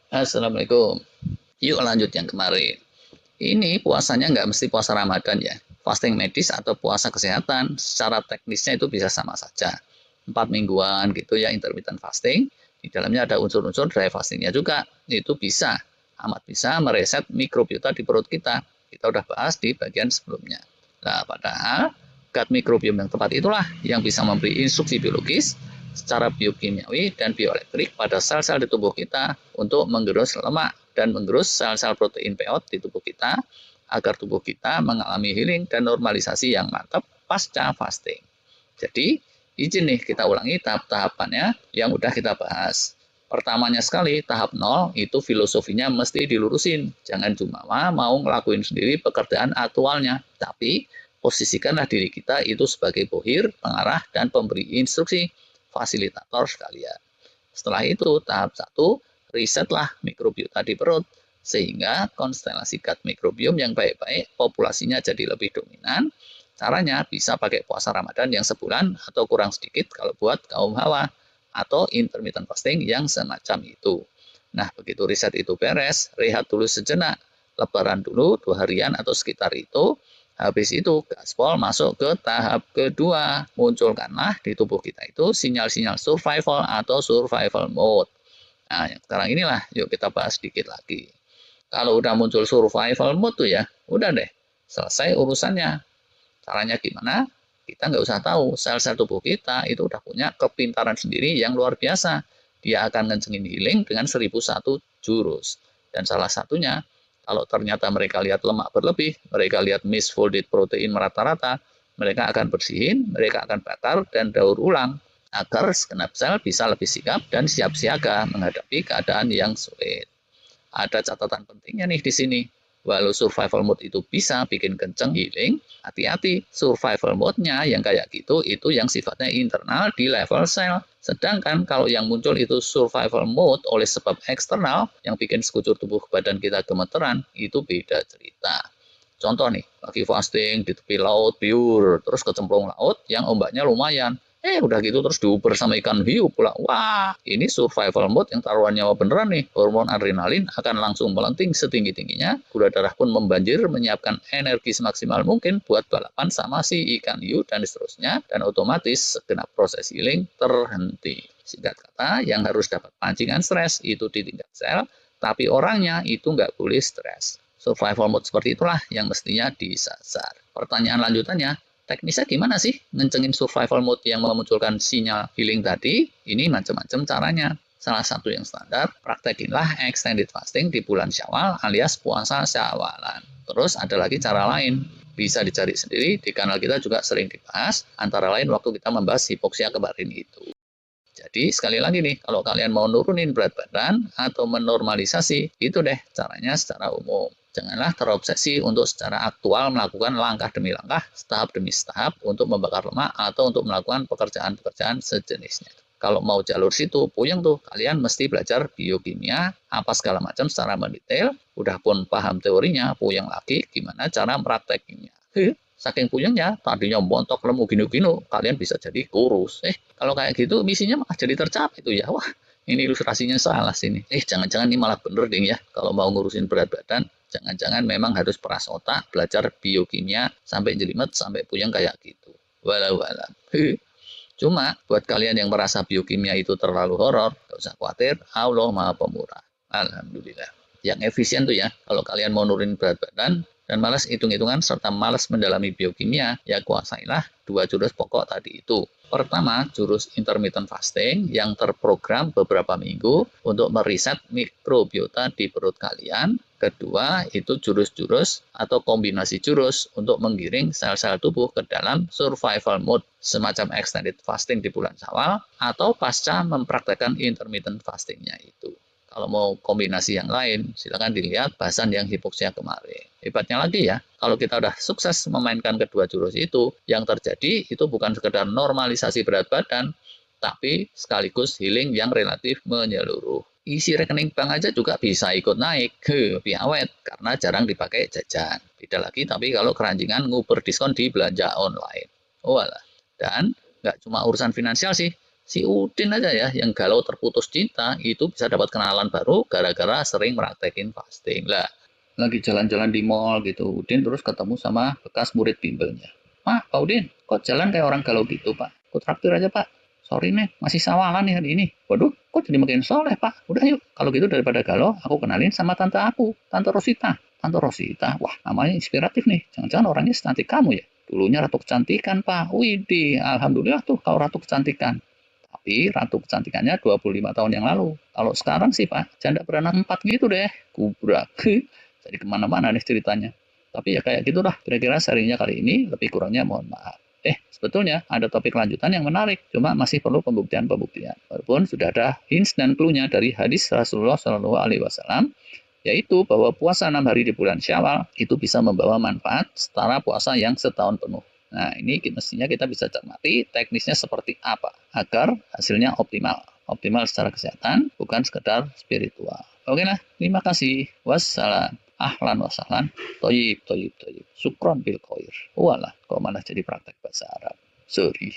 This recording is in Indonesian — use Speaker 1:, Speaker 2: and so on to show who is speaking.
Speaker 1: Assalamualaikum. Yuk lanjut yang kemarin. Ini puasanya nggak mesti puasa Ramadan ya. Fasting medis atau puasa kesehatan, secara teknisnya itu bisa sama saja. 4 mingguan gitu ya, intermittent fasting. Di dalamnya ada unsur-unsur dry fastingnya juga. Itu bisa, amat bisa mereset mikrobiota di perut kita. Kita udah bahas di bagian sebelumnya. Nah, padahal gut microbiome yang tepat itulah yang bisa memberi instruksi biologis secara biokimiawi dan bioelektrik pada sel-sel di tubuh kita untuk menggerus lemak dan menggerus sel-sel protein peot di tubuh kita agar tubuh kita mengalami healing dan normalisasi yang mantap pasca fasting. Jadi, izin nih kita ulangi tahap-tahapannya yang udah kita bahas. Pertamanya sekali, tahap 0 itu filosofinya mesti dilurusin. Jangan cuma mau ngelakuin sendiri pekerjaan aktualnya, tapi posisikanlah diri kita itu sebagai bohir, pengarah, dan pemberi instruksi, fasilitator sekalian. Setelah itu, tahap 1, risetlah mikrobiota di perut, sehingga konstelasi gut mikrobiom yang baik-baik, populasinya jadi lebih dominan. Caranya bisa pakai puasa Ramadan yang sebulan atau kurang sedikit kalau buat kaum hawa, atau intermittent fasting yang semacam itu. Nah, begitu riset itu beres, rehat dulu sejenak, lebaran dulu 2 harian atau sekitar itu. Habis itu gaspol masuk ke tahap kedua, munculkanlah di tubuh kita itu sinyal-sinyal survival atau survival mode. Nah, yang sekarang inilah yuk kita bahas sedikit lagi. Kalau udah muncul survival mode tuh ya, udah deh, selesai urusannya. Caranya gimana? Kita nggak usah tahu, sel-sel tubuh kita itu udah punya kepintaran sendiri yang luar biasa. Dia akan ngencengin healing dengan 1001 jurus. Dan salah satunya, kalau ternyata mereka lihat lemak berlebih, mereka lihat misfolded protein merata-rata, mereka akan bersihin, mereka akan bakar dan daur ulang agar segenap sel bisa lebih sigap dan siap siaga menghadapi keadaan yang sulit. Ada catatan pentingnya nih di sini. Walau survival mode itu bisa bikin kenceng healing, hati-hati, survival mode-nya yang kayak gitu itu yang sifatnya internal di level sel. Sedangkan kalau yang muncul itu survival mode oleh sebab eksternal yang bikin sekujur tubuh badan kita gemeteran, itu beda cerita. Contoh nih, lagi fasting di tepi laut biur, terus kecemplung laut yang ombaknya lumayan. Udah gitu terus diuber sama ikan hiu pula. Wah, ini survival mode yang taruhan nyawa beneran nih. Hormon adrenalin akan langsung melenting setinggi-tingginya. Gula darah pun membanjir menyiapkan energi semaksimal mungkin buat balapan sama si ikan hiu dan seterusnya. Dan otomatis segenap proses healing terhenti. Singkat kata, yang harus dapat pancingan stres itu di tingkat sel, tapi orangnya itu nggak boleh stres. Survival mode seperti itulah yang mestinya disasar. Pertanyaan lanjutannya, teknisnya gimana sih ngencengin survival mode yang memunculkan sinyal healing tadi? Ini macam-macam caranya. Salah satu yang standar, praktekinlah extended fasting di bulan Syawal alias puasa Syawalan. Terus ada lagi cara lain, bisa dicari sendiri, di kanal kita juga sering dibahas, antara lain waktu kita membahas hipoksia kemarin itu. Jadi sekali lagi nih, kalau kalian mau nurunin berat badan atau menormalisasi, itu deh caranya secara umum. Janganlah terobsesi untuk secara aktual melakukan langkah demi langkah, tahap demi tahap untuk membakar lemak atau untuk melakukan pekerjaan-pekerjaan sejenisnya. Kalau mau jalur situ, puyeng tuh, kalian mesti belajar biokimia, apa segala macam secara mendetail, udah pun paham teorinya, puyeng lagi gimana cara praktekinnya. Saking puyengnya, tadinya montok lemu gini-gini, kalian bisa jadi kurus. Kalau kayak gitu misinya malah jadi tercapai tuh ya. Wah, ini ilustrasinya salah sini. Jangan-jangan ini malah bener ding ya. Kalau mau ngurusin berat badan, jangan-jangan memang harus peras otak, belajar biokimia, sampai jelimet, sampai puyeng kayak gitu. Walau-walau. Cuma buat kalian yang merasa biokimia itu terlalu horor, gak usah khawatir, Allah Maha Pemurah. Alhamdulillah. Yang efisien tuh ya, kalau kalian mau nurunin berat badan, dan malas hitung-hitungan serta malas mendalami biokimia, ya kuasailah 2 jurus pokok tadi itu. Pertama, jurus intermittent fasting yang terprogram beberapa minggu untuk meriset mikrobiota di perut kalian. Kedua, itu jurus-jurus atau kombinasi jurus untuk menggiring sel-sel tubuh ke dalam survival mode, semacam extended fasting di bulan Syawal, atau pasca mempraktekkan intermittent fastingnya itu. Kalau mau kombinasi yang lain, silakan dilihat bahasan yang hipoksia kemarin. Hebatnya lagi ya, kalau kita udah sukses memainkan kedua jurus itu, yang terjadi itu bukan sekedar normalisasi berat badan, tapi sekaligus healing yang relatif menyeluruh. Isi rekening bank aja juga bisa ikut naik ke piawet karena jarang dipakai jajan. Beda lagi tapi kalau keranjingan nguber diskon di belanja online. Walah. Dan nggak cuma urusan finansial sih, Si Udin aja ya, yang galau terputus cinta, itu bisa dapat kenalan baru gara-gara sering praktekin fasting. Lah, lagi jalan-jalan di mall gitu, Udin terus ketemu sama bekas murid bimbelnya. Pak Udin, kok jalan kayak orang galau gitu, Pak? Kok traktir aja, Pak? Sorry nih, masih sawalan nih hari ini. Waduh, kok jadi makin soleh, Pak? Udah yuk, kalau gitu daripada galau, aku kenalin sama tante aku, Tante Rosita. Tante Rosita, wah namanya inspiratif nih. Jangan-jangan orangnya secantik kamu ya? Dulunya ratu kecantikan, Pak. Widih, alhamdulillah tuh kau ratu kecantikan. Tapi ratu kecantikannya 25 tahun yang lalu. Kalau sekarang sih Pak, janda beranak 4 gitu deh. Kubrak. Jadi kemana-mana nih ceritanya. Tapi ya kayak gitulah. Kira-kira serinya kali ini lebih kurangnya mohon maaf. Sebetulnya ada topik lanjutan yang menarik, cuma masih perlu pembuktian-pembuktian. Walaupun sudah ada hints dan clue-nya dari hadis Rasulullah Shallallahu Alaihi Wasallam, yaitu bahwa puasa 6 hari di bulan Syawal itu bisa membawa manfaat setara puasa yang setahun penuh. Nah, ini mestinya kita bisa cermati teknisnya seperti apa agar hasilnya optimal. Optimal secara kesehatan, bukan sekedar spiritual. Oke lah, terima kasih. Wassalam. Ahlan wassalan. Toyib, toyib, toyib. Sukron bil khair. Walah, kok malah jadi praktek bahasa Arab. Sorry.